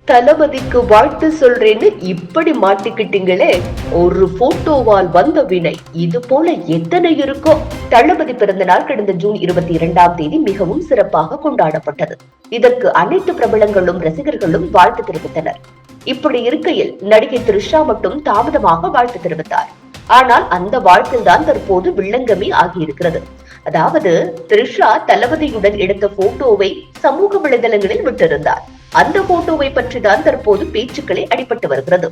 தளபதிக்கு வாழ்த்து சொல்றேன்னு இப்படி மாட்டிக்கிட்டீங்களே, ஒரு போட்டோவால் வந்த வினை இது போல எத்தனை இருக்கோ. தளபதி பிறந்த நாள் கடந்த ஜூன் 22ஆம் தேதி மிகவும் சிறப்பாக கொண்டாடப்பட்டது. இதற்கு அனைத்து பிரபலங்களும் ரசிகர்களும் வாழ்த்து தெரிவித்தனர். இப்படி இருக்கையில் நடிகை த்ரிஷா மட்டும் தாமதமாக வாழ்த்து தெரிவித்தார். ஆனால் அந்த வாழ்த்தில் தான் தற்போது வில்லங்கமே ஆகியிருக்கிறது. அதாவது த்ரிஷா தளபதியுடன் எடுத்த போட்டோவை சமூக வலைதளங்களில் விட்டிருந்தார். அந்த போட்டோவை பற்றி தான் தற்போது பேச்சுக்களே அடிபட்டு வருகிறது.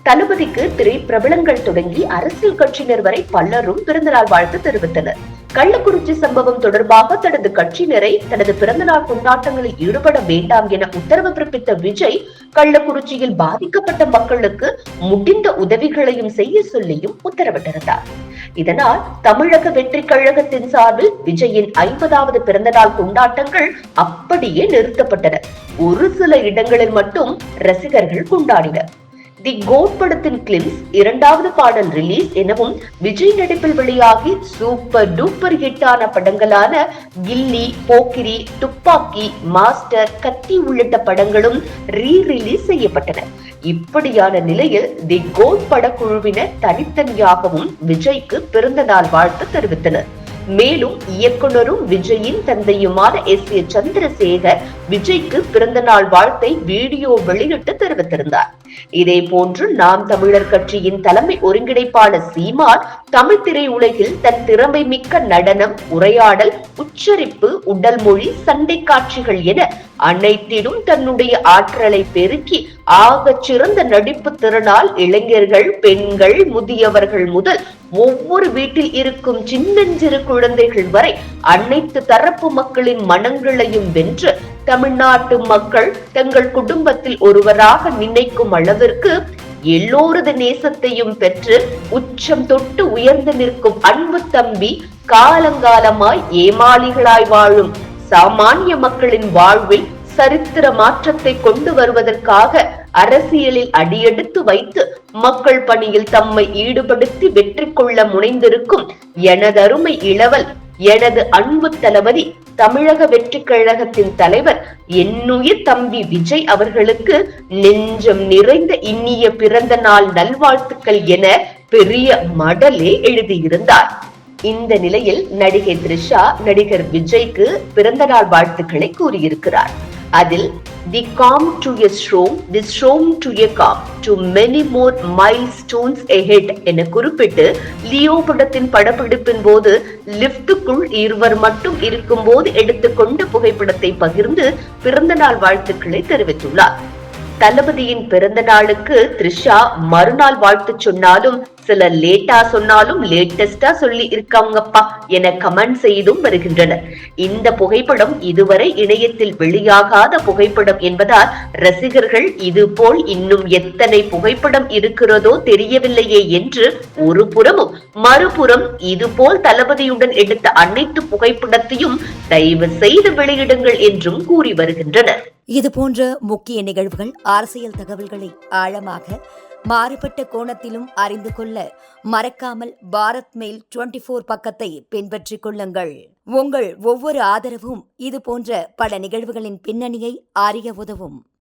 தளபதிக்கு திரை பிரபலங்கள் தொடங்கி அரசியல் கட்சியினர் வரை பலரும் பிறந்தநாள் வாழ்த்து தெரிவித்தனர். கள்ளக்குறிச்சி சம்பவம் தொடர்பாக தனது கட்சியினரை தனது பிறந்தநாள் கொண்டாட்டங்களில் ஈடுபட வேண்டாம் என உத்தரவு பிறப்பித்த விஜய், கள்ளக்குறிச்சியில் பாதிக்கப்பட்ட மக்களுக்கு முடிந்த உதவிகளையும் செய்ய சொல்லியும் உத்தரவிட்டிருந்தார். இதனால் தமிழக வெற்றி கழகத்தின் சார்பில் விஜயின் 50வது பிறந்தநாள் கொண்டாட்டங்கள் அப்படியே நிறுத்தப்பட்டன. ஒரு சில இடங்களில் மட்டும் ரசிகர்கள் கொண்டாடினர். தி கோட் படத்தின் கிளிம்ஸ் 2வது பாடல் ரிலீஸ் எனவும் விஜய் நடிப்பில் வெளியாகி சூப்பர் டூப்பர் ஹிட்டான படங்களான கில்லி, போக்கிரி, துப்பாக்கி, மாஸ்டர், கத்தி உள்ளிட்ட படங்களும் ரீ-ரிலீஸ் செய்யப்பட்டன. இப்படியான நிலையில் தி கோட் படக்குழுவினர் தனித்தனியாகவும் விஜய்க்கு பிறந்த நாள் வாழ்த்து தெரிவித்தனர். மேலும் இயக்குனரும் விஜயின் தந்தையுமான எஸ்.ஏ. சந்திரசேகர் விஜய்க்கு பிறந்த நாள் வாழ்த்தை வீடியோ வெளியிட்டு தெரிவித்திருந்தார். இதே போன்று நாம் தமிழர் கட்சியின் தலைமை ஒருங்கிணைப்பாளர் சீமான் தமிழ் திரையுலகில் தன் திறமை மிக்க நடனம், உரையாடல், உச்சரிப்பு, உடல் மொழி, சண்டை காட்சிகள் என அனைத்திலும் தன்னுடைய ஆற்றலை பெருக்கி ஆகச் சிறந்த நடிப்பு திறனால் இளைஞர்கள், பெண்கள், முதியவர்கள் முதல் ஒவ்வொரு வீட்டில் இருக்கும் சின்னஞ்சிறு குழந்தைகள் வரை அனைத்து தரப்பு மக்களின் மனங்களையும் வென்று தமிழ்நாட்டு மக்கள் தங்கள் குடும்பத்தில் ஒருவராக நினைக்கும் அளவிற்கு எல்லோரது நேசத்தையும் பெற்று உச்சம் தொட்டு உயர்ந்து நிற்கும் அன்பு தம்பி, காலங்காலமாய் ஏமாளிகளாய் வாழும் சாமானிய மக்களின் வாழ்வில் சரித்திர மாற்றத்தை கொண்டு வருவதற்காக அரசியலில் அடியெடுத்து வைத்து மக்கள் பணியில் தம்மை ஈடுபடுத்தி வெற்றி கொள்ள முனைந்திருக்கும் எனதருமை இளவல், எனது அன்பு தளபதி, தமிழக வெற்றி கழகத்தின் தலைவர், என்னுயிர் தம்பி விஜய் அவர்களுக்கு நெஞ்சம் நிறைந்த இனிய பிறந்த நாள் நல்வாழ்த்துக்கள் என பெரிய மடலே எழுதியிருந்தார். இந்த நிலையில் நடிகை த்ரிஷா நடிகர் விஜய்க்கு பிறந்த நாள் வாழ்த்துக்களை கூறியிருக்கிறார். அதில் "The calm to a storm, the storm to a calm, to many more milestones ahead" என குறிப்பிட்டு லியோ படத்தின் படப்பிடிப்பின் போது லிப்டுக்குள் இருவர் மட்டும் இருக்கும் போது எடுத்துக்கொண்ட புகைப்படத்தை பகிர்ந்து பிறந்த நாள் வாழ்த்துக்களை தெரிவித்துள்ளார். தளபதியின் பிறந்த நாளுக்கு த்ரிஷா மறுநாள் வாழ்த்து சொன்னாலும் சிலர் லேட்டா சொன்னாலும் லேட்டஸ்டா சொல்லி இருக்காங்கப்பா என கமெண்ட் செய்தும் வருகின்றனர். இந்த புகைப்படம் இதுவரை இணையத்தில் வெளியாகாத புகைப்படம் என்பதால் ரசிகர்கள் இதுபோல் இன்னும் எத்தனை புகைப்படம் இருக்கிறதோ தெரியவில்லையே என்று ஒரு புறமும், மறுபுறம் இதுபோல் தளபதியுடன் எடுத்த அனைத்து புகைப்படத்தையும் தயவு செய்து வெளியிடுங்கள் என்றும் கூறி வருகின்றனர். இதுபோன்ற முக்கிய நிகழ்வுகள், அரசியல் தகவல்களை ஆழமாக மாறுபட்ட கோணத்திலும் அறிந்து கொள்ள மறக்காமல் பாரத் மெயில் 24 பக்கத்தை பின்பற்றிக் கொள்ளுங்கள். உங்கள் ஒவ்வொரு ஆதரவும் இதுபோன்ற பல நிகழ்வுகளின் பின்னணியை அறிய உதவும்.